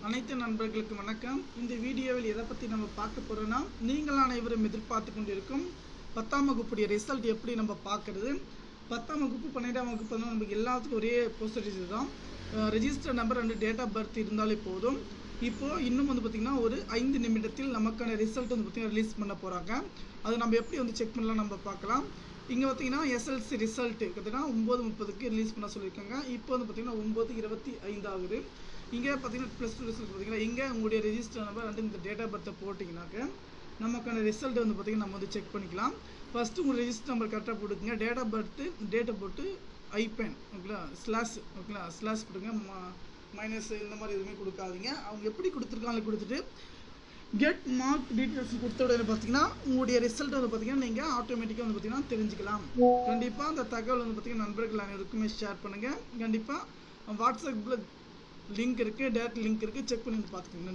அனைத்து நண்பர்களுக்கும் வணக்கம். இந்த வீடியோவில் எதை பற்றி நம்ம பார்க்க போகிறோன்னா, நீங்கள் அனைவரும் எதிர்பார்த்து கொண்டிருக்கும் 10ஆம் வகுப்புடைய ரிசல்ட் எப்படி நம்ம பார்க்குறது. 10ஆம் வகுப்பு 12ஆம் வகுப்பு தான் நமக்கு எல்லாத்துக்கும் ஒரே ப்ரொசீஜர் தான். Register number and date of birth இருந்தாலே போதும். இப்போது இன்னும் பார்த்திங்கன்னா ஒரு 5 நிமிடத்தில் நமக்கான ரிசல்ட் பார்த்திங்கன்னா ரிலீஸ் பண்ண போகிறாங்க. அது நம்ம எப்படி செக் பண்ணலாம் நம்ம பார்க்கலாம். இங்கே பார்த்திங்கன்னா எஸ்எல்சி ரிசல்ட்டு பார்த்திங்கன்னா 9:30க்கு ரிலீஸ் பண்ண சொல்லியிருக்காங்க. இப்போ பார்த்திங்கன்னா 9:25 ஆகுது. இங்கே பார்த்தீங்கன்னா +2 ரிசல்ட் பார்த்தீங்கன்னா இங்கே உங்களுடைய ரெஜிஸ்டர் நம்பர் அண்ட் இந்த டேட் ஆஃப் பர்த்தை போட்டிங்கனாக்க நமக்கான ரிசல்ட் பார்த்திங்கன்னா நம்ம செக் பண்ணிக்கலாம். ஃபஸ்ட்டு உங்கள் ரெஜிஸ்டர் நம்பர் கரெக்டாக போட்டுக்குங்க. டேட் ஆஃப் பர்த்து டேட்டை போட்டு ஐபேன் ஓகேங்களா ஓகேங்களா ஸ்லாஷ் கொடுங்க. மைனஸ் இந்த மாதிரி எதுவுமே கொடுக்காதீங்க. அவங்க எப்படி கொடுத்துருக்காங்க கொடுத்துட்டு கெட் மார்க் டீட்டெயில்ஸ் கொடுத்த உடனே பார்த்தீங்கன்னா உங்களுடைய ரிசல்ட் பார்த்தீங்கன்னா நீங்கள் ஆட்டோமேட்டிக்காக பார்த்தீங்கன்னா தெரிஞ்சுக்கலாம். கண்டிப்பாக அந்த தகவல் பார்த்தீங்கன்னா நண்பர்கள் அனைவருக்குமே ஷேர் பண்ணுங்கள். கண்டிப்பாக வாட்ஸ்அப்பில் லிங்க் இருக்குது, டேரக்ட் லிங்க் இருக்குது, செக் பண்ணி பார்த்துக்கோங்க.